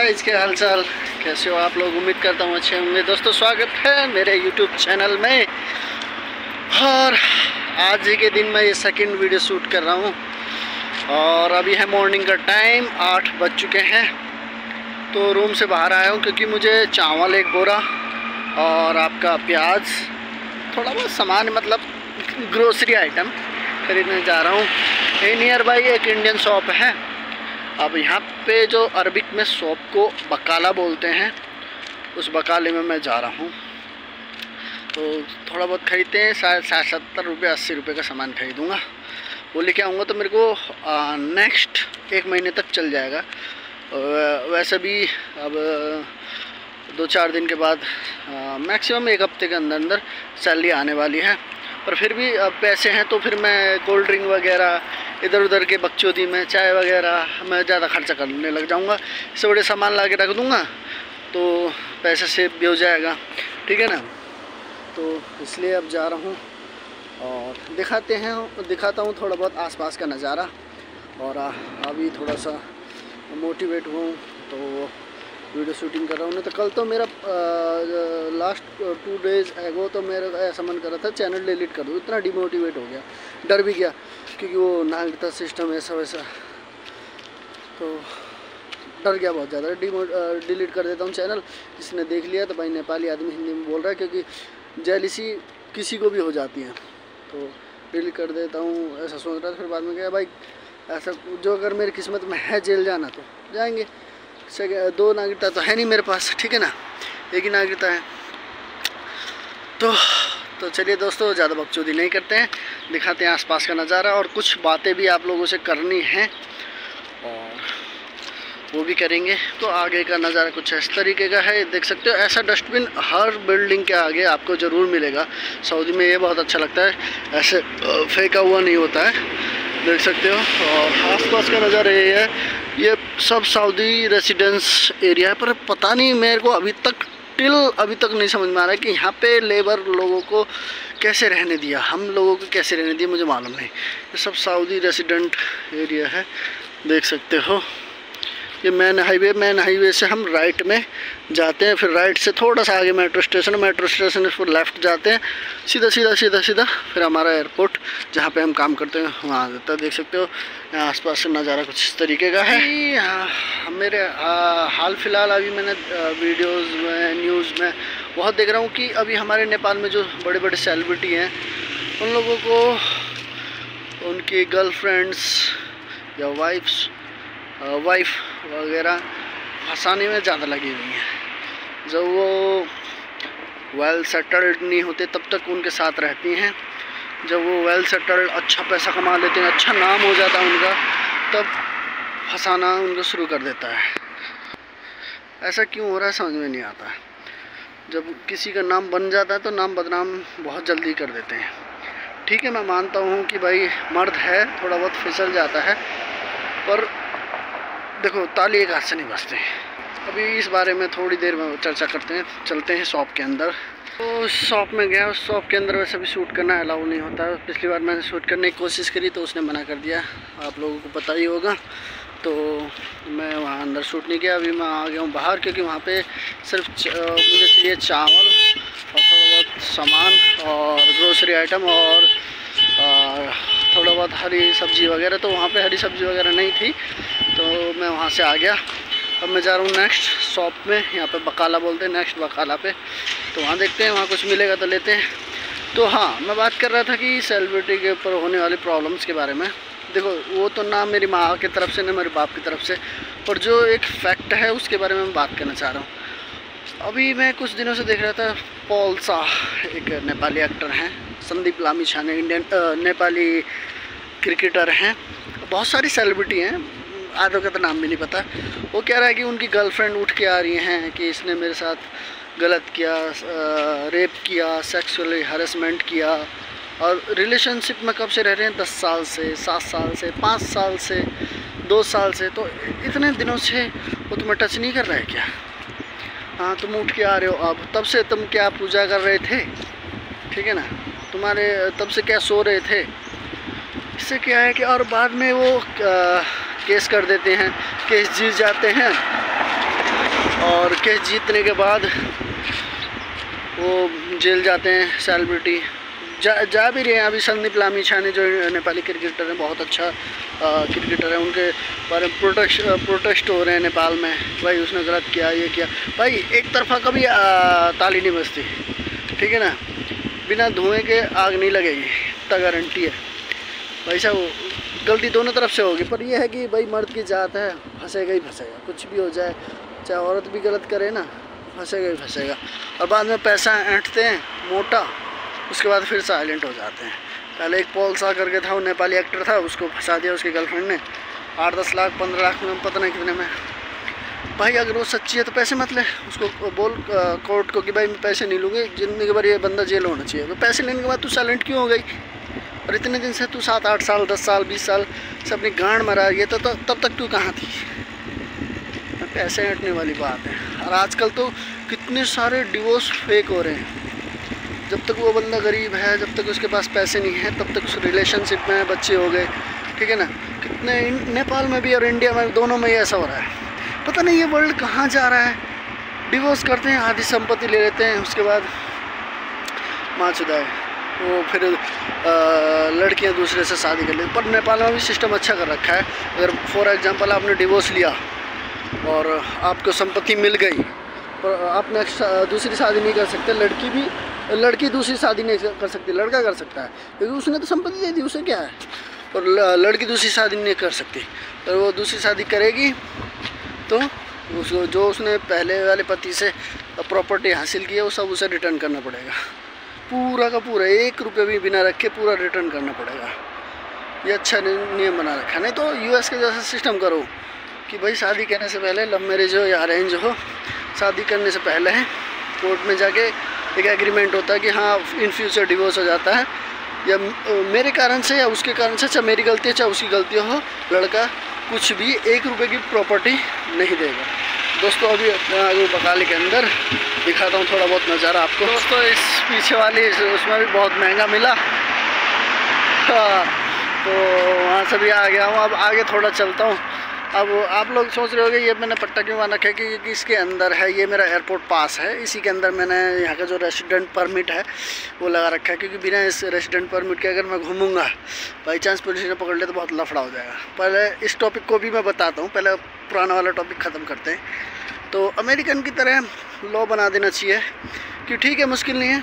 Guys, क्या हाल चाल, कैसे हो आप लोग। उम्मीद करता हूँ अच्छे होंगे। दोस्तों स्वागत है मेरे YouTube चैनल में। और आज ही के दिन मैं ये सेकंड वीडियो शूट कर रहा हूँ और अभी है मॉर्निंग का टाइम, 8 बज चुके हैं। तो रूम से बाहर आया हूँ क्योंकि मुझे चावल 1 बोरा और आपका प्याज, थोड़ा बहुत सामान मतलब ग्रोसरी आइटम खरीदने जा रहा हूँ। ये नियर बाई एक इंडियन शॉप है। अब यहाँ पे जो अरबिक में शॉप को बकाला बोलते हैं, उस बकाले में मैं जा रहा हूँ। तो थोड़ा बहुत खरीदते हैं, शायद 70 रुपये 80 रुपये का सामान खरीदूँगा। वो लेके आऊँगा तो मेरे को नेक्स्ट 1 महीने तक चल जाएगा। वैसे भी अब 2-4 दिन के बाद मैक्सिमम 1 हफ्ते के अंदर अंदर सैलरी आने वाली है। पर फिर भी अब पैसे हैं तो फिर मैं कोल्ड ड्रिंक वगैरह, इधर उधर के बकचोदी में चाय वगैरह मैं ज़्यादा खर्चा करने लग जाऊंगा। इससे बड़े सामान ला के रख दूंगा तो पैसा सेव भी हो जाएगा, ठीक है ना। तो इसलिए अब जा रहा हूँ और दिखाता हूँ थोड़ा बहुत आसपास का नज़ारा। और अभी थोड़ा सा मोटिवेट हूँ तो वीडियो शूटिंग कर रहा हूँ। नहीं तो कल तो मेरा लास्ट 2 डेज़ एगो तो मेरा ऐसा मन कर रहा था चैनल डिलीट कर दूँ। इतना डिमोटिवेट हो गया, डर भी गया क्योंकि वो नागरिकता सिस्टम ऐसा वैसा, तो डर गया बहुत ज़्यादा। डिलीट कर देता हूँ चैनल। जिसने देख लिया तो भाई नेपाली आदमी हिंदी में बोल रहा है, क्योंकि जेलिसी किसी को भी हो जाती है। तो डिलीट कर देता हूँ ऐसा सोच रहा था। फिर बाद में क्या भाई, ऐसा जो अगर मेरी किस्मत में है जेल जाना तो जाएंगे। 2 नागरिकता तो है नहीं मेरे पास, ठीक है ना, 1 ही नागरिकता है। तो चलिए दोस्तों, ज़्यादा बकचोदी नहीं करते हैं, दिखाते हैं आसपास का नज़ारा। और कुछ बातें भी आप लोगों से करनी हैं और वो भी करेंगे। तो आगे का नज़ारा कुछ इस तरीके का है, देख सकते हो। ऐसा डस्टबिन हर बिल्डिंग के आगे आपको ज़रूर मिलेगा। सऊदी में ये बहुत अच्छा लगता है, ऐसे फेंका हुआ नहीं होता है, देख सकते हो। और आसपास का नज़ारा ये है, ये सब सऊदी रेसिडेंस एरिया है। पर पता नहीं मेरे को अभी तक नहीं समझ में आ रहा है कि यहाँ पे लेबर लोगों को कैसे रहने दिया, हम लोगों को कैसे रहने दिया, मुझे मालूम नहीं। ये सब सऊदी रेसिडेंट एरिया है, देख सकते हो। ये मेन हाईवे से हम राइट में जाते हैं, फिर राइट से थोड़ा सा आगे मेट्रो स्टेशन से लेफ़्ट जाते हैं, सीधा फिर हमारा एयरपोर्ट जहाँ पे हम काम करते हैं वहाँ जाता है। देख सकते हो यहाँ आसपास से नज़ारा कुछ इस तरीके का है। मेरे हाल फिलहाल अभी मैंने वीडियोज़ में, न्यूज़ में बहुत देख रहा हूँ कि अभी हमारे नेपाल में जो बड़े बड़े सेलिब्रिटी हैं, उन लोगों को उनकी गर्लफ्रेंड्स या वाइफ वगैरह फंसाने में ज़्यादा लगी हुई हैं। जब वो वेल सेटल्ड नहीं होते तब तक उनके साथ रहती हैं। जब वो वेल सेटल्ड, अच्छा पैसा कमा लेते हैं, अच्छा नाम हो जाता है उनका, तब फंसाना उनको शुरू कर देता है। ऐसा क्यों हो रहा है समझ में नहीं आता। जब किसी का नाम बन जाता है तो नाम बदनाम बहुत जल्दी कर देते हैं। ठीक है, मैं मानता हूँ कि भाई मर्द है, थोड़ा बहुत फिसल जाता है, पर देखो ताली एक हाथ से नहीं बजते। अभी इस बारे में थोड़ी देर में चर्चा करते हैं। चलते हैं शॉप के अंदर। तो शॉप में गया, उस शॉप के अंदर वैसे भी शूट करना अलाउ नहीं होता है। पिछली बार मैंने शूट करने की कोशिश करी तो उसने मना कर दिया, आप लोगों को पता ही होगा। तो मैं वहाँ अंदर शूट नहीं किया। अभी मैं आ गया हूँ बाहर, क्योंकि वहाँ पे सिर्फ मुझे चाहिए चावल और थोड़ा बहुत सामान और ग्रोसरी आइटम और थोड़ा बहुत हरी सब्ज़ी वगैरह। तो वहाँ पे हरी सब्ज़ी वगैरह नहीं थी तो मैं वहाँ से आ गया। अब मैं जा रहा हूँ नेक्स्ट शॉप में, यहाँ पे बकाला बोलते हैं, नेक्स्ट बकाला पे। तो वहाँ देखते हैं, वहाँ कुछ मिलेगा तो लेते हैं। तो हाँ, मैं बात कर रहा था कि सेलिब्रिटी के ऊपर होने वाली प्रॉब्लम्स के बारे में। देखो, वो तो ना मेरी माँ की तरफ से ना मेरे बाप की तरफ से, पर जो एक फैक्ट है उसके बारे में मैं बात करना चाह रहा हूँ। अभी मैं कुछ दिनों से देख रहा था, पॉल शाह एक नेपाली एक्टर हैं, संदीप लामिछाने नेपाली क्रिकेटर हैं, बहुत सारी सेलिब्रिटी हैं, आधों का तो नाम भी नहीं पता। वो कह रहा है कि उनकी गर्लफ्रेंड उठ के आ रही हैं कि इसने मेरे साथ गलत किया, रेप किया, सेक्सुअली हरेसमेंट किया। और रिलेशनशिप में कब से रह रहे हैं, 10 साल से, 7 साल से, 5 साल से, 2 साल से। तो इतने दिनों से वो तुम्हें टच नहीं कर रहा है क्या? हाँ, तुम उठ के आ रहे हो अब, तब से तुम क्या पूजा कर रहे थे, ठीक है ना, तुम्हारे तब से क्या सो रहे थे। इससे क्या है कि और बाद में वो केस कर देते हैं, केस जीत जाते हैं और केस जीतने के बाद वो जेल जाते हैं सेलिब्रिटी। जा भी रहे हैं अभी। संदीप लामिछाने जो नेपाली क्रिकेटर हैं, बहुत अच्छा क्रिकेटर है, उनके बारे में प्रोटेस्ट हो रहे हैं नेपाल में। भाई उसने गलत किया, ये किया। भाई एक तरफा कभी ताली नहीं बजती, ठीक है ना। बिना धुएं के आग नहीं लगेगी, इतना गारंटी है भाई साहब। गलती दोनों तरफ से होगी, पर यह है कि भाई मर्द की जात है, फंसेगा ही फंसेगा, कुछ भी हो जाए। चाहे औरत भी गलत करे ना, फंसेगा ही फंसेगा। और बाद में पैसा ऐंठते हैं मोटा, उसके बाद फिर साइलेंट हो जाते हैं। पहले एक पॉल सा करके था, वो नेपाली एक्टर था, उसको फंसा दिया उसकी गर्लफ्रेंड ने 8-10 लाख 15 लाख में, पता नहीं कितने में। भाई अगर वो सच्ची है तो पैसे मत ले, उसको बोल कोर्ट को कि भाई मैं पैसे नहीं लूँगी, जिंदगी भर ये बंदा जेल होना चाहिए। तो पैसे लेने के बाद तू साइलेंट क्यों हो गई? और इतने दिन से तू 7-8 साल 10 साल 20 साल से अपनी गांड मरा, ये तो तब तक तू कहाँ थी? पैसे ऐंठने वाली बात है। और आजकल तो कितने सारे डिवोर्स फेक हो रहे हैं। जब तक वो बंदा गरीब है, जब तक उसके पास पैसे नहीं है, तब तक उस रिलेशनशिप में बच्चे हो गए, ठीक है ना। कितने नेपाल में भी और इंडिया में दोनों में ही ऐसा हो रहा है। पता नहीं ये वर्ल्ड कहाँ जा रहा है। डिवोर्स करते हैं, आधी संपत्ति ले लेते हैं, उसके बाद माँ चुदा है वो, फिर लड़कियां दूसरे से शादी कर लेती। पर नेपाल में भी सिस्टम अच्छा कर रखा है। अगर फॉर एग्जांपल आपने डिवोर्स लिया और आपको संपत्ति मिल गई, पर आपने दूसरी शादी नहीं कर सकते। लड़की दूसरी शादी नहीं कर सकती, लड़का कर सकता है, क्योंकि उसने तो संपत्ति दे दी, उसे क्या है। और लड़की दूसरी शादी नहीं कर सकती। और वो दूसरी शादी करेगी तो उसको जो उसने पहले वाले पति से प्रॉपर्टी हासिल की है, वो सब उसे रिटर्न करना पड़ेगा। पूरा का पूरा 1 रुपये भी बिना रखे पूरा रिटर्न करना पड़ेगा। ये अच्छा नियम बना रखा है। नहीं तो यूएस के जैसा सिस्टम करो कि भाई शादी करने से पहले, लव मैरिज हो या अरेंज हो, शादी करने से पहले कोर्ट में जाके एक एग्रीमेंट होता है कि हाँ इन फ्यूचर डिवोर्स हो जाता है, या मेरे कारण से या उसके कारण से, चाहे मेरी गलती है चाहे उसकी गलती हो, लड़का कुछ भी 1 रुपये की प्रॉपर्टी नहीं देगा। दोस्तों अभी आगे बकाले के अंदर दिखाता हूँ थोड़ा बहुत नज़ारा आपको। दोस्तों इस पीछे वाली उसमें भी बहुत महंगा मिला, हाँ, तो वहाँ से भी आ गया हूँ। अब आगे थोड़ा चलता हूँ। अब आप लोग सोच रहे होंगे ये मैंने पट्टा क्यों बना रखा है, कि इसके अंदर है, ये मेरा एयरपोर्ट पास है, इसी के अंदर मैंने यहाँ का जो रेसिडेंट परमिट है वो लगा रखा है। क्योंकि बिना इस रेसिडेंट परमिट के अगर मैं घूमूंगा, बाई चांस पुलिस ने पकड़ ले तो बहुत लफड़ा हो जाएगा। पहले इस टॉपिक को भी मैं बताता हूँ, पहले पुराना वाला टॉपिक ख़त्म करते हैं। तो अमेरिकन की तरह लॉ बना देना चाहिए कि ठीक है, मुश्किल नहीं है,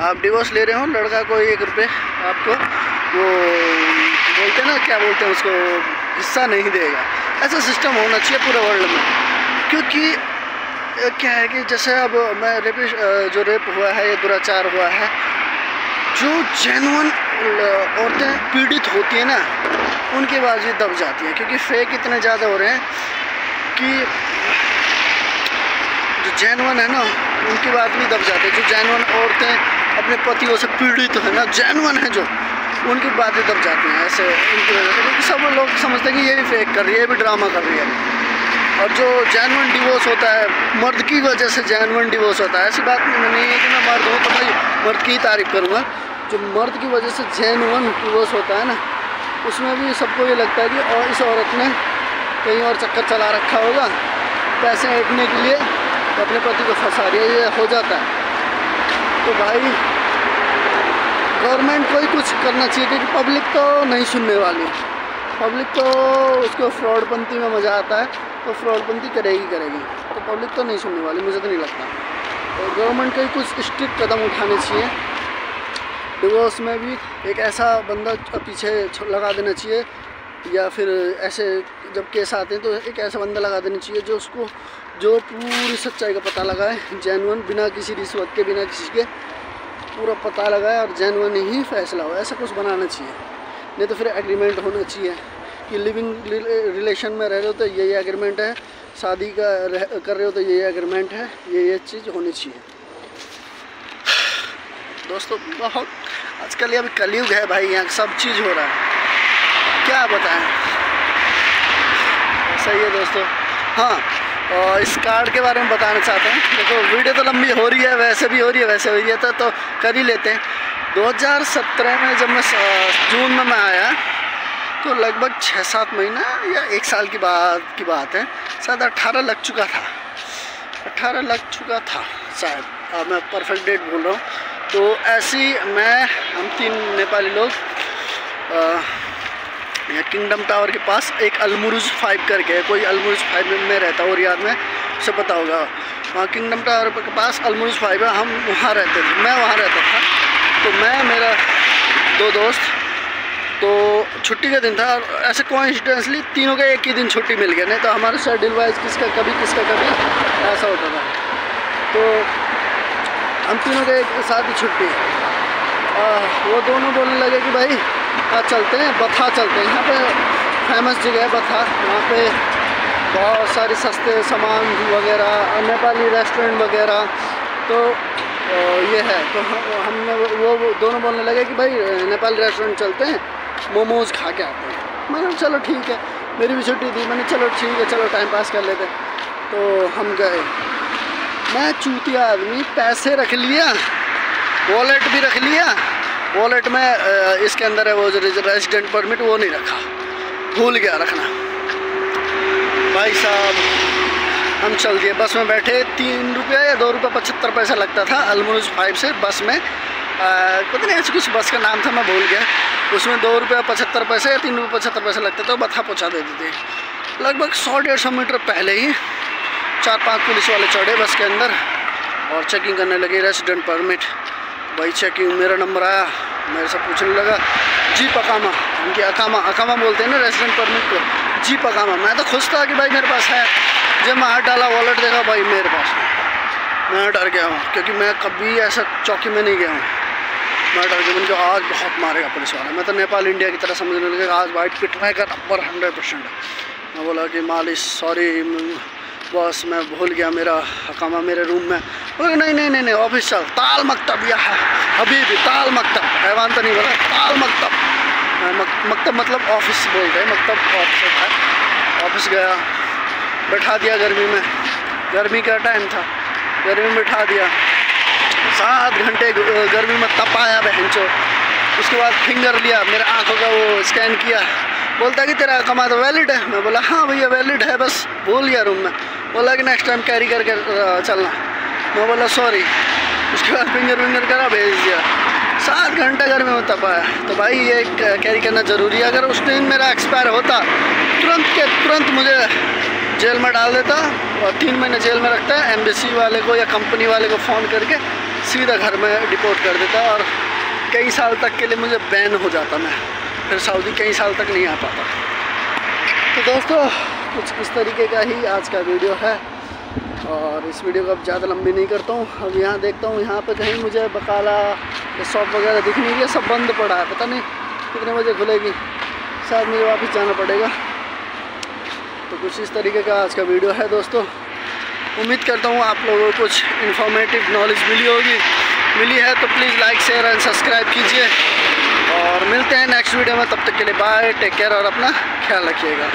आप डिवोर्स ले रहे हो, लड़का को 1 रुपये आपको वो बोलते हैं ना, क्या बोलते हैं उसको, हिस्सा नहीं देगा। ऐसा सिस्टम होना चाहिए पूरे वर्ल्ड में। क्योंकि क्या है कि जैसे अब मैं जो रेप हुआ है, ये दुराचार हुआ है, जो जेन्युइन औरतें पीड़ित होती हैं ना, उनकी बाजी दब जाती है। क्योंकि फेक इतने ज़्यादा हो रहे हैं कि जो जेन्युइन है ना, उनकी बात भी दब जाती है। जो जेन्युइन औरतें अपने पतियों से पीड़ित है ना, जेन्युइन है जो, उनकी बातें दब जाती हैं ऐसे उनकी वजह से। क्योंकि सब लोग समझते हैं कि ये भी फेक कर रही है, ये भी ड्रामा कर रही है। और जो जेन्युइन डिवोर्स होता है, मर्द की वजह से जेन्युइन डिवोर्स होता है। ऐसी बात नहीं है कि मैं मर्द हूँ तो भाई मर्द की ही तारीफ़ करूँगा। जो मर्द की वजह से जेन्युइन डिवोर्स होता है ना, उसमें भी सबको ये लगता है कि और इस औरत ने कहीं और चक्कर चला रखा होगा, पैसे ऐंठने के लिए अपने पति को फंसा रही है, ये हो जाता है। तो भाई गवर्नमेंट को ही कुछ करना चाहिए, क्योंकि पब्लिक तो नहीं सुनने वाली। पब्लिक तो उसको फ्रॉडपंती में मज़ा आता है, तो फ्रॉडपंती करेगी। तो पब्लिक तो नहीं सुनने वाली, मुझे तो नहीं लगता। तो गवर्नमेंट को ही कुछ स्ट्रिक्ट कदम उठाने चाहिए। डिवोर्स में भी एक ऐसा बंदा पीछे लगा देना चाहिए, या फिर ऐसे जब केस आते हैं तो एक ऐसा बंदा लगा देना चाहिए जो पूरी सच्चाई का पता लगाए, जेन्युइन, बिना किसी रिश्वत के, बिना किसी के पूरा पता लगाए और जेन्युइन ही फैसला हो। ऐसा कुछ बनाना चाहिए। नहीं तो फिर एग्रीमेंट होना चाहिए कि लिविंग रिलेशन में रह रहे हो तो ये एग्रीमेंट है, शादी कर रहे हो तो ये एग्रीमेंट है, ये चीज़ होनी चाहिए। दोस्तों बहुत आजकल ये अभी कलयुग है भाई, यहाँ सब चीज़ हो रहा है, क्या बताएं। सही है दोस्तों। हाँ, और इस कार्ड के बारे में बताना चाहता हूँ। देखो वीडियो तो लंबी हो रही है, वैसे भी हो रही है, वैसे हो रही है, तो कर ही लेते हैं। 2017 में जब मैं जून में मैं आया, तो लगभग 6-7 महीना या 1 साल की बात है, शायद 18 लग चुका था, 18 लग चुका था शायद, मैं परफेक्ट डेट बोल रहा हूँ। तो ऐसी हम 3 नेपाली लोग यहाँ किंगडम टावर के पास एक अलमुरुज 5 करके है, कोई अलमुरुज 5 में रहता और याद में उसे पता होगा, वहाँ किंगडम टावर के पास अलमुरुज 5 है, हम वहाँ रहते थे, मैं वहाँ रहता था। तो मैं मेरा 2 दोस्त, तो छुट्टी का दिन था और ऐसे कोइंसिडेंसली तीनों का एक ही दिन छुट्टी मिल गया, नहीं तो हमारे शेड्यूल वाइज किसका कभी ऐसा होता था। तो हम तीनों के एक साथ ही छुट्टी, वो दोनों बोलने लगे कि भाई आज चलते हैं, बथा चलते हैं, यहाँ पे फेमस जगह है बथा, वहाँ पे बहुत सारे सस्ते सामान वगैरह, नेपाली रेस्टोरेंट वगैरह, तो ये है। तो हमने वो दोनों बोलने लगे कि भाई नेपाली रेस्टोरेंट चलते हैं, मोमोज़ खा के आते हैं। मैंने चलो ठीक है, मेरी भी छुट्टी थी, मैंने चलो ठीक है, चलो टाइम पास कर लेते। तो हम गए, मैं चूतिया आदमी, पैसे रख लिया, वॉलेट भी रख लिया, वॉलेट में इसके अंदर है वो जो रेजिडेंट परमिट, वो नहीं रखा, भूल गया रखना। भाई साहब हम चल दिए, बस में बैठे, 3 रुपया या 2 रुपया 75 पैसा लगता था अलमुरुज 5 से बस में, पता नहीं ऐसे कुछ बस का नाम था, मैं भूल गया। उसमें 2 रुपया 75 पैसे या 3 रुपये 75 पैसे लगते थे, बथा पहुँचा देते थे। लगभग 100-150 मीटर पहले ही 4-5 पुलिस वाले चढ़े बस के अंदर और चेकिंग करने लगे रेजिडेंट परमिट। भाई चेकिंग, मेरा नंबर आया, मेरे से पूछने लगा जीप अकामा, उनकी अकामा बोलते हैं ना रेजिडेंट परमिट को, जीप अकामा। मैं तो खुश था कि भाई मेरे पास है, जब मैं हाथ डाला वॉलेट देखा, भाई मेरे पास है। मैं डर गया हूँ क्योंकि मैं कभी ऐसा चौकी में नहीं गया हूँ, मैं डर गया, उनको आज बहुत मारेगा पुलिस वाला। मैं तो नेपाल इंडिया की तरह समझने लगा, आज भाई पिटने का नंबर 100%। मैं बोला कि मालिश सॉरी बॉस, मैं भूल गया, मेरा अकामा मेरे रूम में। बोला नहीं ऑफिस चल, ताल मकतब यहाँ अभी भी ताल मकतब, हैवान तो नहीं बोला, ताल मकतब, मकतब मतलब ऑफिस बोलते हैं, मकतब ऑफिस है। ऑफिस गया, बैठा दिया गर्मी में, गर्मी का टाइम था, गर्मी में बैठा दिया, 7 घंटे गर्मी में तपाया बहनचो। उसके बाद फिंगर लिया, मेरे आँखों का वो स्कैन किया, बोलता कि तेरा अकामा तो वैलिड है। मैं बोला हाँ भैया वैलिड है, बस भूल गया रूम में। बोला कि नेक्स्ट टाइम कैरी करके चलना। मैं बोला सॉरी। उसके बाद फिंगर करा, भेज दिया। 7 घंटे गर्मी में तपाया। तो भाई ये कैरी करना ज़रूरी है। अगर उस दिन मेरा एक्सपायर होता तुरंत मुझे जेल में डाल देता और 3 महीने जेल में रखता है, एम्बेसी वाले को या कंपनी वाले को फ़ोन करके सीधा घर में डिपोर्ट कर देता और कई साल तक के लिए मुझे बैन हो जाता, मैं फिर सऊदी कई साल तक नहीं आ पाता। तो दोस्तों कुछ इस तरीके का ही आज का वीडियो है और इस वीडियो को अब ज़्यादा लंबी नहीं करता हूँ। अब यहाँ देखता हूँ, यहाँ पे कहीं मुझे बकाला शॉप वगैरह दिख नहीं रही, सब बंद पड़ा है, पता नहीं कितने बजे खुलेगी, शायद मुझे वापस जाना पड़ेगा। तो कुछ इस तरीके का आज का वीडियो है दोस्तों। उम्मीद करता हूँ आप लोगों को कुछ इन्फॉर्मेटिव नॉलेज मिली है तो please like share and subscribe कीजिए और मिलते हैं नेक्स्ट वीडियो में। तब तक के लिए बाय, टेक केयर और अपना ख्याल रखिएगा।